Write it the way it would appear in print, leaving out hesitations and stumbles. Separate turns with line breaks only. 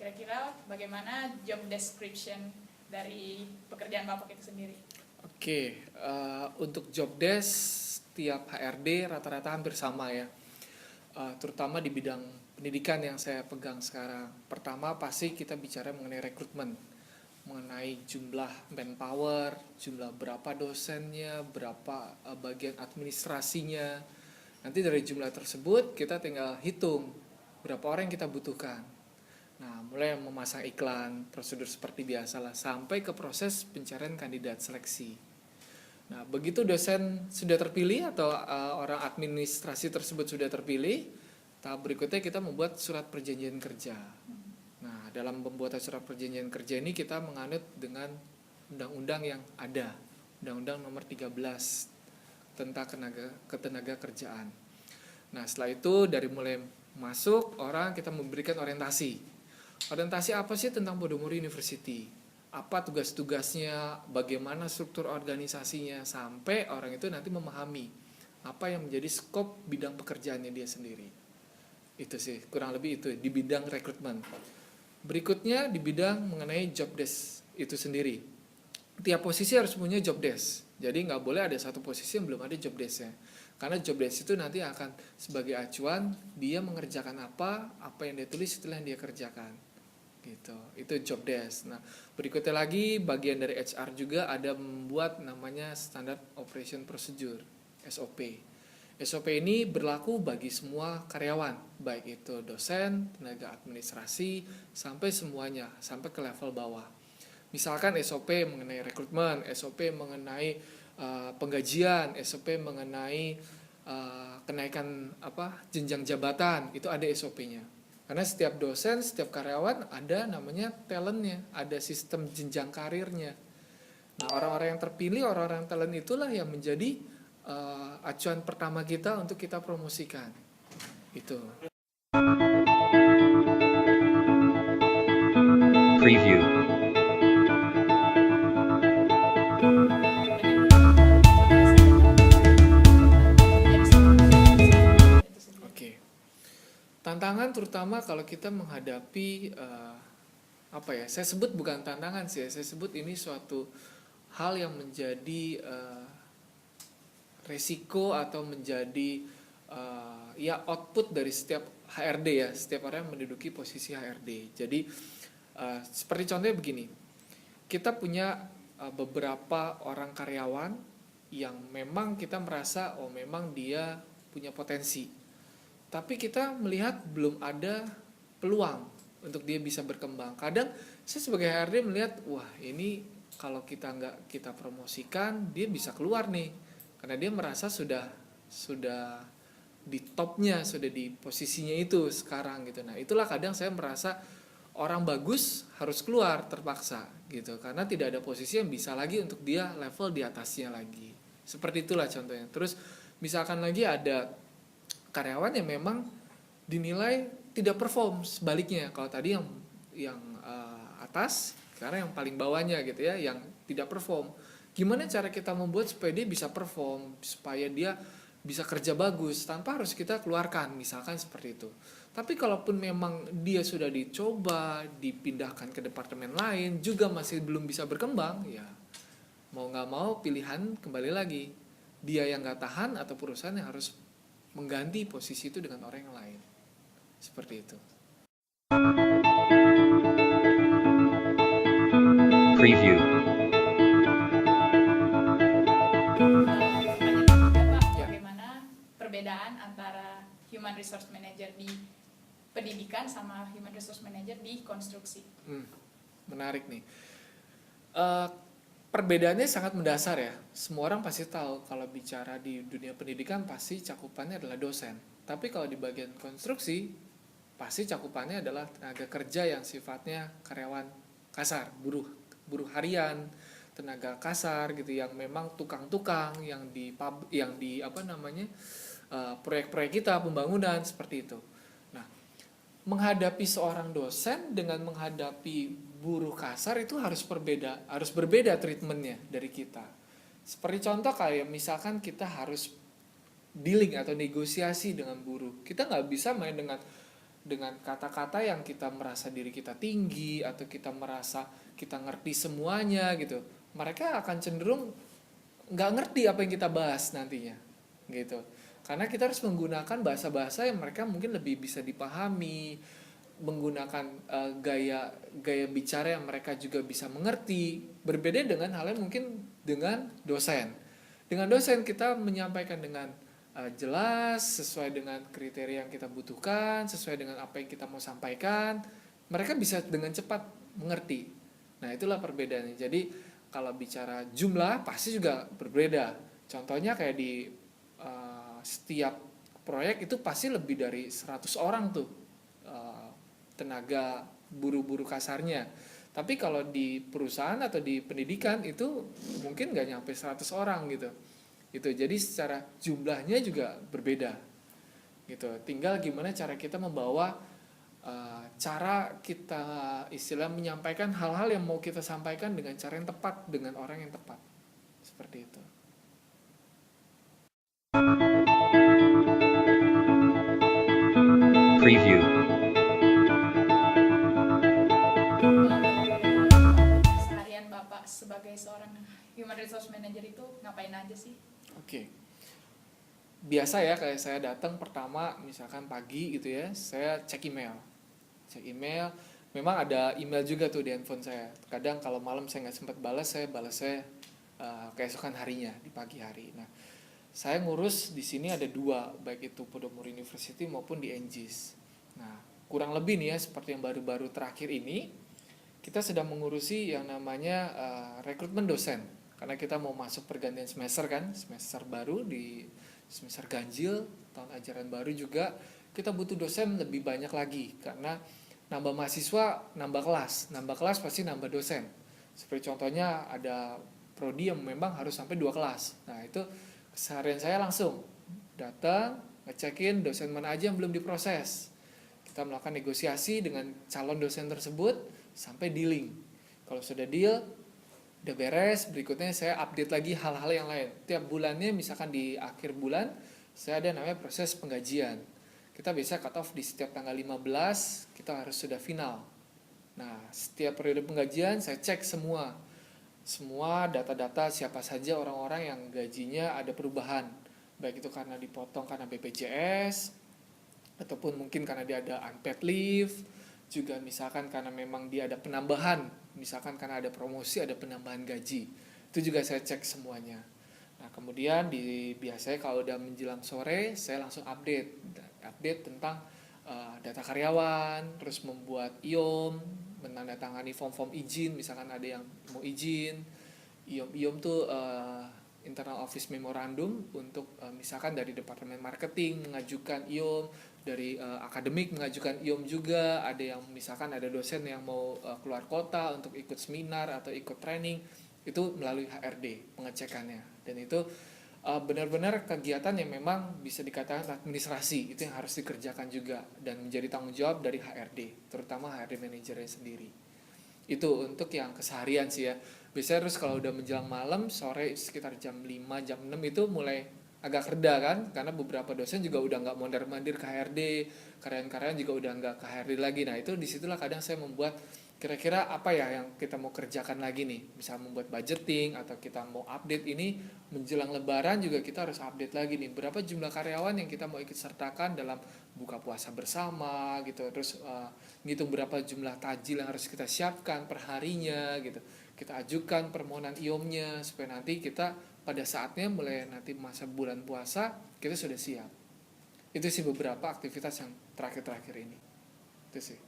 Kira-kira bagaimana job description dari pekerjaan Bapak itu sendiri?
Oke, untuk job desk tiap HRD rata-rata hampir sama ya. Terutama di bidang pendidikan yang saya pegang sekarang. Pertama pasti kita bicara mengenai rekrutmen, mengenai jumlah manpower, jumlah berapa dosennya, berapa bagian administrasinya. Nanti dari jumlah tersebut kita tinggal hitung berapa orang yang kita butuhkan. Nah, mulai memasang iklan, prosedur seperti biasalah, sampai ke proses pencarian kandidat seleksi. Nah, begitu dosen sudah terpilih atau orang administrasi tersebut sudah terpilih, tahap berikutnya kita membuat surat perjanjian kerja. Nah, dalam pembuatan surat perjanjian kerja ini kita menganut dengan undang-undang yang ada, Undang-Undang Nomor 13 tentang ketenaga kerjaan. Nah, setelah itu dari mulai masuk orang kita memberikan orientasi. Orientasi apa sih tentang Podomoro University? Apa tugas-tugasnya, bagaimana struktur organisasinya, sampai orang itu nanti memahami apa yang menjadi skop bidang pekerjaannya dia sendiri. Itu sih, kurang lebih itu di bidang rekrutmen. Berikutnya di bidang mengenai job desk itu sendiri. Tiap posisi harus punya job desk. Jadi nggak boleh ada satu posisi yang belum ada job desk-nya. Karena job desk itu nanti akan sebagai acuan dia mengerjakan apa yang dia tulis itulah yang dia kerjakan. Gitu. Itu job desk. Nah, berikutnya lagi bagian dari HR juga ada membuat namanya Standard Operation Procedure, SOP. SOP ini berlaku bagi semua karyawan, baik itu dosen, tenaga administrasi, sampai semuanya, sampai ke level bawah. Misalkan SOP mengenai rekrutmen, SOP mengenai penggajian, SOP mengenai kenaikan jenjang jabatan, itu ada SOP-nya. Karena setiap dosen, setiap karyawan ada namanya talentnya, ada sistem jenjang karirnya. Nah, orang-orang yang terpilih, orang-orang talent itulah yang menjadi acuan pertama kita untuk kita promosikan. Itu.
Preview.
Oke. Tantangan terutama kalau kita menghadapi saya sebut bukan tantangan sih, saya sebut ini suatu hal yang menjadi resiko atau menjadi output dari setiap HRD ya, setiap orang yang menduduki posisi HRD. Jadi seperti contohnya begini, kita punya beberapa orang karyawan yang memang kita merasa memang dia punya potensi, tapi kita melihat belum ada peluang untuk dia bisa berkembang. Kadang saya sebagai HRD melihat, wah ini kalau kita nggak kita promosikan dia bisa keluar nih, karena dia merasa sudah di topnya, sudah di posisinya itu sekarang gitu. Nah, itulah kadang saya merasa orang bagus harus keluar terpaksa gitu, karena tidak ada posisi yang bisa lagi untuk dia level di atasnya lagi. Seperti itulah contohnya. Terus misalkan lagi ada karyawan yang memang dinilai tidak perform, sebaliknya kalau tadi yang atas, karena yang paling bawahnya gitu ya, yang tidak perform. Gimana cara kita membuat supaya dia bisa perform, supaya dia bisa kerja bagus tanpa harus kita keluarkan, misalkan seperti itu. Tapi kalaupun memang dia sudah dicoba, dipindahkan ke departemen lain, juga masih belum bisa berkembang, ya mau nggak mau pilihan kembali lagi. Dia yang nggak tahan atau perusahaan yang harus mengganti posisi itu dengan orang yang lain. Seperti itu.
Preview.
Bagaimana perbedaan antara Human Resource Manager di pendidikan sama Human Resource Manager di konstruksi?
Menarik nih. Perbedaannya sangat mendasar ya. Semua orang pasti tahu kalau bicara di dunia pendidikan pasti cakupannya adalah dosen. Tapi kalau di bagian konstruksi pasti cakupannya adalah tenaga kerja yang sifatnya karyawan kasar, buruh harian, tenaga kasar gitu, yang memang tukang-tukang yang di proyek-proyek kita pembangunan seperti itu. Nah, menghadapi seorang dosen dengan menghadapi buruh kasar itu harus berbeda treatmentnya dari kita. Seperti contoh kayak misalkan kita harus dealing atau negosiasi dengan buruh, kita nggak bisa main dengan dengan kata-kata yang kita merasa diri kita tinggi atau kita merasa kita ngerti semuanya gitu, mereka akan cenderung nggak ngerti apa yang kita bahas nantinya gitu. Karena kita harus menggunakan bahasa-bahasa yang mereka mungkin lebih bisa dipahami, menggunakan gaya bicara yang mereka juga bisa mengerti. Berbeda dengan halnya mungkin dengan dosen. Dengan dosen kita menyampaikan dengan jelas, sesuai dengan kriteria yang kita butuhkan, sesuai dengan apa yang kita mau sampaikan. Mereka bisa dengan cepat mengerti. Nah, itulah perbedaannya. Jadi kalau bicara jumlah pasti juga berbeda. Contohnya kayak di setiap proyek itu pasti lebih dari 100 orang tuh tenaga buru-buru kasarnya. Tapi kalau di perusahaan atau di pendidikan itu mungkin nggak nyampe 100 orang gitu. Jadi secara jumlahnya juga berbeda. Gitu. Tinggal gimana cara kita membawa cara kita istilah menyampaikan hal-hal yang mau kita sampaikan dengan cara yang tepat, dengan orang yang tepat. Seperti itu.
Preview.
Seharian Bapak sebagai seorang Human Resource Manager itu ngapain aja sih?
Oke. Biasa ya, kayak saya datang pertama misalkan pagi gitu ya, saya cek email. Memang ada email juga tuh di handphone saya. Kadang kalau malam saya nggak sempat balas, saya balasnya keesokan harinya di pagi hari. Nah, saya ngurus di sini ada 2, baik itu Podomoro University maupun di NGIS. Nah, kurang lebih nih ya, seperti yang baru-baru terakhir ini, kita sedang mengurusi yang namanya rekrutmen dosen. Karena kita mau masuk pergantian semester kan, semester baru di semester ganjil, tahun ajaran baru juga, kita butuh dosen lebih banyak lagi. Karena nambah mahasiswa, nambah kelas pasti nambah dosen. Seperti contohnya ada prodi yang memang harus sampai 2 kelas. Nah, itu keseharian saya langsung datang, ngecekin dosen mana aja yang belum diproses. Kita melakukan negosiasi dengan calon dosen tersebut sampai dealing. Kalau sudah deal, udah beres, berikutnya saya update lagi hal-hal yang lain. Tiap bulannya, misalkan di akhir bulan, saya ada namanya proses penggajian. Kita biasa cut off di setiap tanggal 15, kita harus sudah final. Nah, setiap periode penggajian saya cek semua data-data siapa saja orang-orang yang gajinya ada perubahan. Baik itu karena dipotong karena BPJS, ataupun mungkin karena dia ada unpaid leave, juga misalkan karena memang dia ada penambahan, misalkan karena ada promosi, ada penambahan gaji. Itu juga saya cek semuanya. Nah, kemudian biasanya kalau udah menjelang sore, saya langsung update tentang data karyawan, terus membuat IOM, menandatangani form-form izin, misalkan ada yang mau izin. IOM tuh Internal Office Memorandum untuk misalkan dari Departemen Marketing mengajukan IOM, dari akademik mengajukan IOM juga, ada yang misalkan ada dosen yang mau keluar kota untuk ikut seminar atau ikut training, itu melalui HRD pengecekannya. Dan itu benar-benar kegiatan yang memang bisa dikatakan administrasi, itu yang harus dikerjakan juga dan menjadi tanggung jawab dari HRD, terutama HRD manajernya sendiri. Itu untuk yang keseharian sih ya. Biasanya terus kalau udah menjelang malam, sore sekitar jam 5, jam 6 itu mulai agak reda kan, karena beberapa dosen juga udah nggak mondar-mandir ke HRD, karyawan-karyawan juga udah nggak ke HRD lagi. Nah, itu disitulah kadang saya membuat kira-kira apa ya yang kita mau kerjakan lagi nih, bisa membuat budgeting atau kita mau update ini menjelang lebaran juga kita harus update lagi nih berapa jumlah karyawan yang kita mau ikut sertakan dalam buka puasa bersama gitu, terus ngitung berapa jumlah tajil yang harus kita siapkan per harinya gitu, kita ajukan permohonan IOM-nya supaya nanti kita pada saatnya mulai nanti masa bulan puasa kita sudah siap. Itu sih beberapa aktivitas yang terakhir-terakhir ini itu sih.